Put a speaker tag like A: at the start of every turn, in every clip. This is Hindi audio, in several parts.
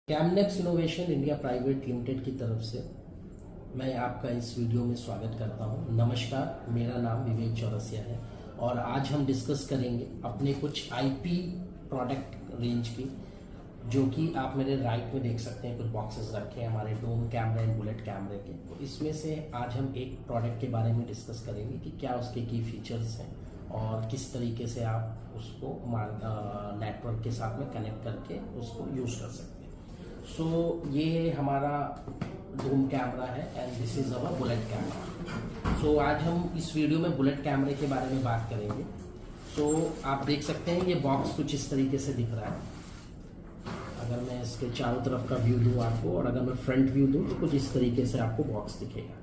A: कैमनेक्स इनोवेशन इंडिया प्राइवेट लिमिटेड की तरफ से मैं आपका इस वीडियो में स्वागत करता हूं। नमस्कार, मेरा नाम विवेक चौरसिया है और आज हम डिस्कस करेंगे अपने कुछ आईपी प्रोडक्ट रेंज की, जो कि आप मेरे राइट में देख सकते हैं। कुछ बॉक्सेस रखे हैं हमारे डोम कैमरे एंड बुलेट कैमरे के। तो इसमें से आज हम एक प्रोडक्ट के बारे में डिस्कस करेंगे कि क्या उसके की फीचर्स हैं और किस तरीके से आप उसको नेटवर्क के साथ में कनेक्ट करके उसको यूज़ कर सकते हैं। सो ये हमारा डोम कैमरा है and this is our bullet camera. So आज हम इस वीडियो में बुलेट कैमरे के बारे में बात करेंगे। सो आप देख सकते हैं ये बॉक्स कुछ इस तरीके से दिख रहा है। अगर मैं इसके चारों तरफ का व्यू दूं आपको और अगर मैं फ्रंट व्यू दूं तो कुछ इस तरीके से आपको बॉक्स दिखेगा।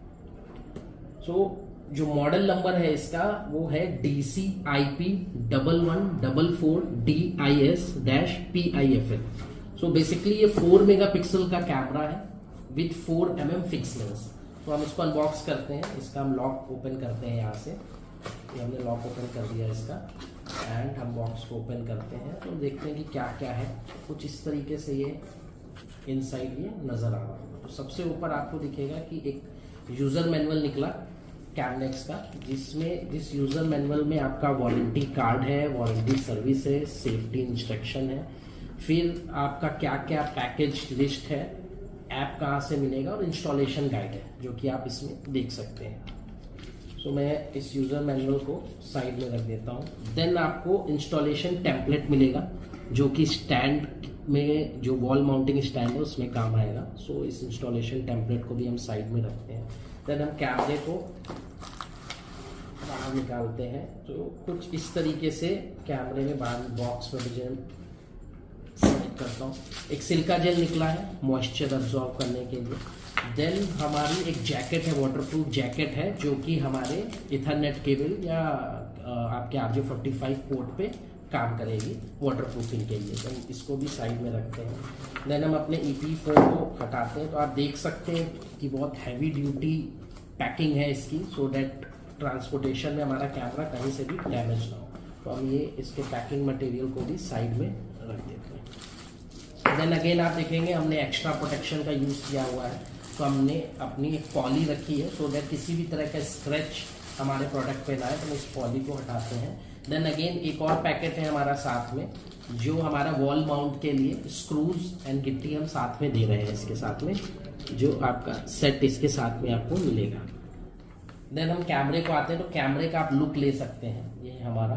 A: सो जो मॉडल नंबर है इसका वो है DCIP 1144 DIS-PIFL। सो बेसिकली ये 4 मेगापिक्सल का कैमरा है विथ 4 mm फिक्स लेंस। तो हम इसको अनबॉक्स करते हैं। इसका हम लॉक ओपन करते हैं यहाँ से। ये हमने लॉक ओपन कर दिया इसका एंड हम बॉक्स को ओपन करते हैं तो देखते हैं कि क्या क्या है। कुछ इस तरीके से ये इनसाइड ये नजर आ रहा है। तो सबसे ऊपर आपको दिखेगा कि एक यूजर मैनुअल निकला कैमनेक्स का, जिस यूजर मैनुअल में आपका वारंटी कार्ड है, वारंटी सर्विस है, सेफ्टी इंस्ट्रक्शन है, फिर आपका क्या क्या पैकेज लिस्ट है, ऐप कहाँ से मिलेगा और इंस्टॉलेशन गाइड है जो कि आप इसमें देख सकते हैं। सो मैं इस यूजर मैनुअल को साइड में रख देता हूँ। देन आपको इंस्टॉलेशन टेम्पलेट मिलेगा जो कि स्टैंड में जो वॉल माउंटिंग स्टैंड है उसमें काम आएगा। सो इस इंस्टॉलेशन टेम्पलेट को भी हम साइड में रखते हैं। देन हम कैमरे को बाहर निकालते हैं तो कुछ इस तरीके से कैमरे में बाहर बॉक्स में मुझे सेलेक्ट करता हूँ। एक सिल्का जेल निकला है मॉइस्चर अब्सॉर्ब करने के लिए। देन हमारी एक जैकेट है, वाटरप्रूफ जैकेट है जो कि हमारे इथरनेट केबल या आपके RJ45 पोर्ट पे काम करेगी वाटरप्रूफिंग के लिए। तो इसको भी साइड में रखते हैं। देन हम अपने EP फोन को हटाते हैं तो आप देख सकते हैं कि बहुत हैवी ड्यूटी पैकिंग है इसकी, सो दैट ट्रांसपोर्टेशन में हमारा कैमरा कहीं से भी डैमेज ना हो। तो हम ये इसके पैकिंग मटेरियल को भी साइड में रख देते हैं। देन अगेन आप देखेंगे हमने एक्स्ट्रा प्रोटेक्शन का यूज़ किया हुआ है। तो हमने अपनी एक पॉली रखी है सो दैट किसी भी तरह का स्क्रैच हमारे प्रोडक्ट पे ना आए। तो इस पॉली को हटाते हैं। देन अगेन एक और पैकेट है हमारा साथ में जो हमारा वॉल माउंट के लिए स्क्रूज एंड गिट्टी हम साथ में दे रहे हैं इसके साथ में, जो आपका सेट इसके साथ में आपको मिलेगा। देन हम कैमरे को आते हैं तो कैमरे का आप लुक ले सकते हैं। ये हमारा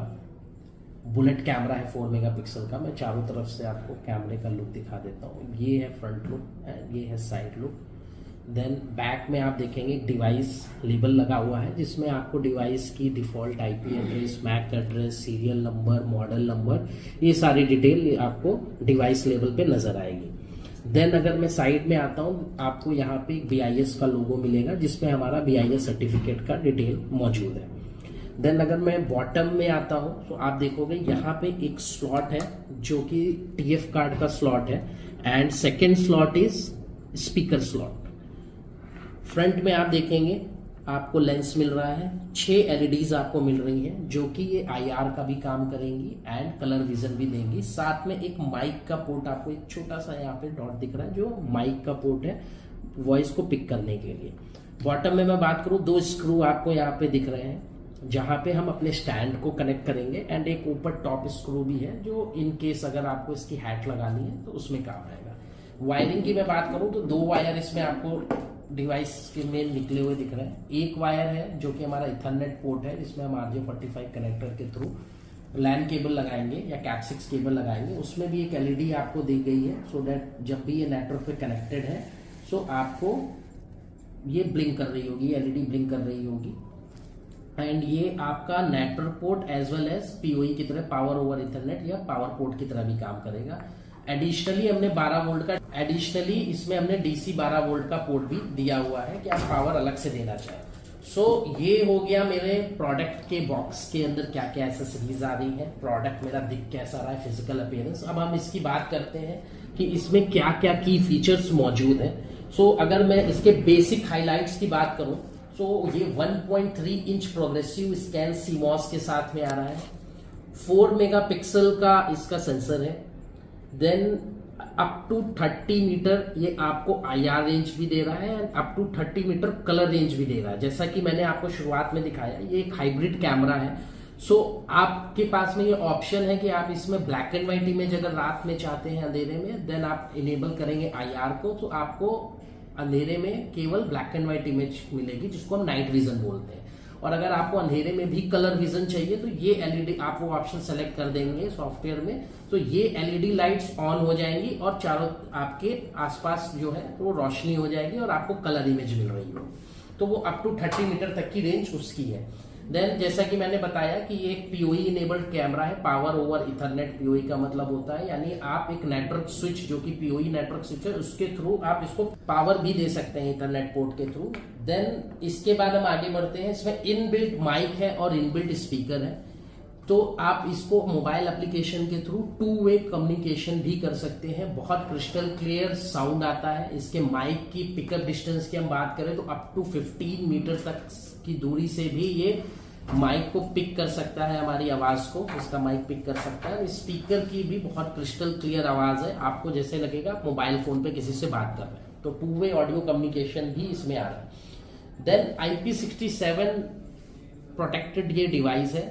A: बुलेट कैमरा है 4 मेगापिक्सल का। मैं चारों तरफ से आपको कैमरे का लुक दिखा देता हूँ। ये है फ्रंट लुक एंड ये है साइड लुक। देन बैक में आप देखेंगे एक डिवाइस लेबल लगा हुआ है जिसमें आपको डिवाइस की default IP address, MAC address, serial number, model number, ये सारी डिटेल आपको डिवाइस लेवल पे नजर आएगी। देन अगर मैं साइड में आता हूँ आपको यहाँ पे एक BIS का लोगो मिलेगा जिसमें हमारा BIS सर्टिफिकेट का डिटेल मौजूद है। देन अगर मैं बॉटम में आता हूँ तो आप देखोगे यहाँ पे एक स्लॉट है जो कि TF कार्ड का स्लॉट है and second slot is speaker slot. Front में आप देखेंगे आपको लेंस मिल रहा है, 6 LEDs आपको मिल रही हैं जो कि ये IR का भी काम करेंगी एंड कलर विजन भी देंगी। साथ में एक माइक का पोर्ट आपको एक छोटा सा यहाँ पे डॉट दिख रहा है जो माइक का पोर्ट है वॉइस को पिक करने के लिए। बॉटम में मैं बात करूँ 2 स्क्रू आपको यहाँ पे दिख रहे हैं जहां पे हम अपने स्टैंड को कनेक्ट करेंगे एंड एक ऊपर टॉप स्क्रू भी है जो इन केस अगर आपको इसकी हैट लगानी है तो उसमें काम आएगा। वायरिंग की मैं बात करूं तो 2 वायर इसमें आपको डिवाइस के मेन निकले हुए दिख रहे हैं। एक वायर है जो कि हमारा इथरनेट पोर्ट है जिसमें हम RJ45 कनेक्टर के थ्रू लैन केबल लगाएंगे या कैट6 केबल लगाएंगे। उसमें भी एक LED आपको दी गई है सो दैट जब भी ये नेटवर्क पे कनेक्टेड है सो आपको ये ब्लिंक कर रही होगी, LED ब्लिंक कर रही होगी। एंड ये आपका network port as well as PoE की तरह, पावर ओवर इथरनेट या पावर पोर्ट की तरह भी काम करेगा। एडिशनली हमने 12 वोल्ट का इसमें हमने DC 12 वोल्ट का पोर्ट भी दिया हुआ है कि आप पावर अलग से देना चाहें। सो ये हो गया मेरे प्रोडक्ट के बॉक्स के अंदर क्या क्या एसेसरीज आ रही है, प्रोडक्ट मेरा दिख कैसा रहा है, फिजिकल अपीयरेंस। अब हम इसकी बात करते हैं कि इसमें क्या क्या की फीचर्स मौजूद है। सो अगर मैं इसके बेसिक हाईलाइट्स की बात करूं तो ये 1.3 इंच प्रोग्रेसिव स्कैन CMOS के साथ में आ रहा है। 4 मेगापिक्सल का इसका सेंसर है। देन अप टू 30 मीटर ये आपको IR रेंज भी दे रहा है and up to 30 metre colour range भी दे रहा है। जैसा कि मैंने आपको शुरुआत में दिखाया, ये एक हाइब्रिड कैमरा है। सो आपके पास में ये ऑप्शन है कि आप इसमें ब्लैक एंड व्हाइट इमेज अगर रात में चाहते हैं अंधेरे में, देन आप इनेबल करेंगे IR को, तो आपको अंधेरे में केवल ब्लैक एंड व्हाइट इमेज मिलेगी, जिसको हम नाइट विजन बोलते हैं। और अगर आपको अंधेरे में भी कलर विजन चाहिए तो ये LED आप वो ऑप्शन सेलेक्ट कर देंगे सॉफ्टवेयर में, तो ये LED लाइट्स ऑन हो जाएंगी और चारों आपके आसपास जो है वो रोशनी हो जाएगी और आपको कलर इमेज मिल रही हो। तो वो अप टू 30 मीटर तक की रेंज उसकी है। देन जैसा कि मैंने बताया कि ये एक PoE इनेबल्ड कैमरा है, पावर ओवर इथरनेट। PoE का मतलब होता है यानी आप एक नेटवर्क स्विच, जो कि PoE नेटवर्क स्विच है, उसके थ्रू आप इसको पावर भी दे सकते हैं इथरनेट पोर्ट के थ्रू। देन इसके बाद हम आगे बढ़ते हैं। इसमें इनबिल्ट माइक है और इनबिल्ट स्पीकर है, तो आप इसको मोबाइल एप्लीकेशन के थ्रू 2 वे कम्युनिकेशन भी कर सकते हैं। बहुत क्रिस्टल क्लियर साउंड आता है। इसके माइक की पिकअप डिस्टेंस की हम बात करें तो अप टू 15 मीटर तक की दूरी से भी ये माइक को पिक कर सकता है, हमारी आवाज को इसका माइक पिक कर सकता है। स्पीकर की भी बहुत क्रिस्टल क्लियर आवाज है, आपको जैसे लगेगा आप मोबाइल फोन पे किसी से बात कर रहे हैं। तो 2 वे ऑडियो कम्युनिकेशन भी इसमें आ रहा है। देन IP67 प्रोटेक्टेड ये डिवाइस है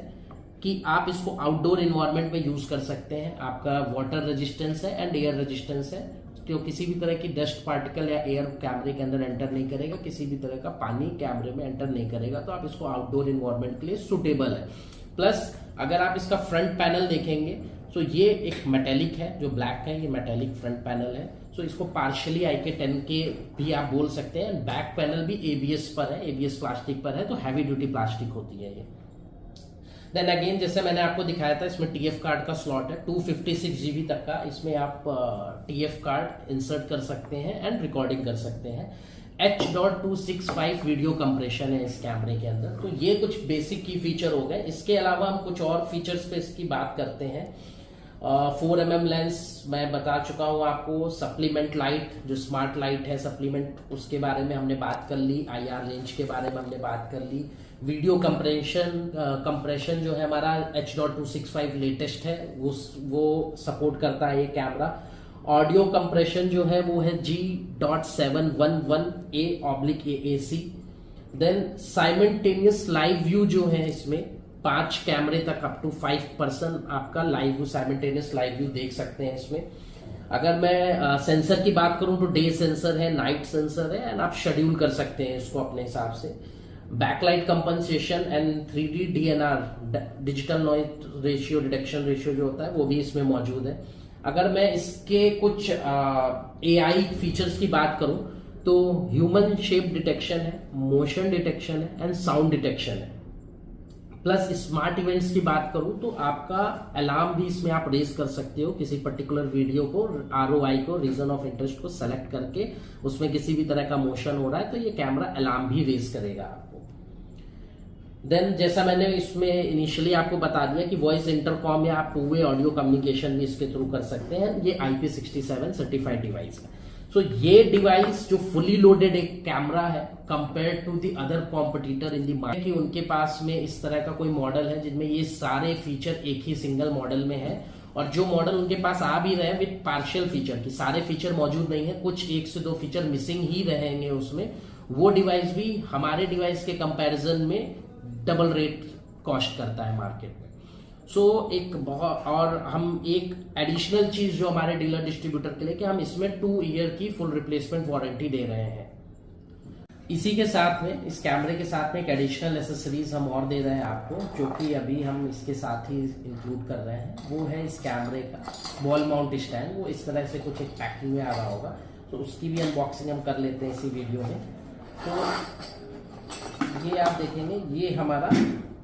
A: कि आप इसको आउटडोर इन्वायरमेंट में यूज कर सकते हैं। आपका वाटर रेजिस्टेंस है एंड एयर रेजिस्टेंस है, तो किसी भी तरह की डस्ट पार्टिकल या एयर कैमरे के अंदर एंटर नहीं करेगा, किसी भी तरह का पानी कैमरे में एंटर नहीं करेगा, तो आप इसको आउटडोर इन्वायरमेंट के लिए सुटेबल है। प्लस अगर आप इसका फ्रंट पैनल देखेंगे तो ये एक मेटेलिक है, जो ब्लैक है, ये मेटेलिक फ्रंट पैनल है। सो इसको पार्शियली IK10K भी आप बोल सकते हैं। बैक पैनल भी ABS पर है, ABS प्लास्टिक पर है, तो हैवी ड्यूटी प्लास्टिक होती है ये। देन अगेन जैसे मैंने आपको दिखाया था, इसमें TF कार्ड का स्लॉट है 256 GB तक का। इसमें आप TF कार्ड इंसर्ट कर सकते हैं एंड रिकॉर्डिंग कर सकते हैं। H.265 वीडियो कंप्रेशन है इस कैमरे के अंदर। तो ये कुछ बेसिक की फीचर हो गए। इसके अलावा हम कुछ और फीचर्स पे इसकी बात करते हैं। 4mm लेंस मैं बता चुका हूँ आपको। सप्लीमेंट लाइट, जो स्मार्ट लाइट है सप्लीमेंट, उसके बारे में हमने बात कर ली। IR रेंज के बारे में हमने बात कर ली। वीडियो कंप्रेशन जो है हमारा H.265 लेटेस्ट है, वो सपोर्ट करता है ये कैमरा। ऑडियो कंप्रेशन जो है वो है G.711A/AAC। Then simultaneous live view जो है, इसमें 5 कैमरे तक अप टू 5 पर्सन आपका लाइव साइमल्टेनियस लाइव व्यू देख सकते हैं इसमें। अगर मैं सेंसर की बात करूं तो डे सेंसर है, नाइट सेंसर है, एंड आप शेड्यूल कर सकते हैं इसको अपने हिसाब से। Backlight compensation and 3D DNR, digital noise ratio detection ratio जो होता है, वो भी इसमें मौजूद है। अगर मैं इसके कुछ AI फीचर्स की बात करूं तो ह्यूमन शेप डिटेक्शन है, मोशन डिटेक्शन है एंड साउंड डिटेक्शन है। प्लस स्मार्ट इवेंट्स की बात करूं तो आपका अलार्म भी इसमें आप रेज कर सकते हो। किसी पर्टिकुलर वीडियो को, ROI को, रीजन ऑफ इंटरेस्ट को सेलेक्ट करके उसमें किसी भी तरह का मोशन हो रहा है तो ये कैमरा अलार्म भी रेज करेगा आपको। देन जैसा मैंने इसमें इनिशियली आपको बता दिया कि वॉइस इंटरकॉम या आप 2 वे ऑडियो कम्युनिकेशन भी इसके थ्रू कर सकते हैं। ये IP67 सर्टिफाइड डिवाइस है। सो ये डिवाइस जो फुली लोडेड एक कैमरा है compare to the other competitor in the market, कि उनके पास में इस तरह का कोई मॉडल है जिनमें ये सारे फीचर एक ही सिंगल मॉडल में है, और जो मॉडल उनके पास आ भी रहे हैं विद पार्शियल फीचर, की सारे फीचर मौजूद नहीं है, कुछ 1 से 2 फीचर मिसिंग ही रहेंगे उसमें। वो डिवाइस भी हमारे डिवाइस के कंपैरिजन में डबल रेट कॉस्ट करता है मार्केट में। सो एक बहुत, और हम एक एडिशनल चीज जो हमारे डीलर डिस्ट्रीब्यूटर के लिए, कि हम इसमें 2 ईयर की फुल रिप्लेसमेंट वारंटी दे रहे हैं। इसी के साथ में, इस कैमरे के साथ में एक एडिशनल एसेसरीज हम और दे रहे हैं आपको, जो कि अभी हम इसके साथ ही इंक्लूड कर रहे हैं। वो है इस कैमरे का वॉल माउंट स्टैंड। वो इस तरह से कुछ एक पैकिंग में आ रहा होगा, तो उसकी भी अनबॉक्सिंग हम कर लेते हैं इसी वीडियो में। तो ये आप देखेंगे, ये हमारा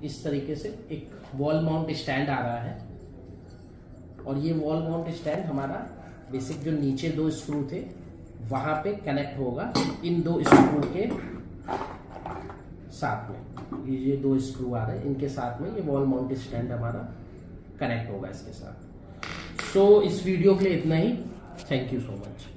A: इस तरीके से एक वॉल माउंट स्टैंड आ रहा है, और ये वॉल माउंट स्टैंड हमारा बेसिक जो नीचे 2 स्क्रू थे वहां पे कनेक्ट होगा इन 2 स्क्रू के साथ में। ये 2 स्क्रू आ रहे हैं, इनके साथ में ये वॉल माउंट स्टैंड हमारा कनेक्ट होगा इसके साथ। सो इस वीडियो के लिए इतना ही। Thank you so much.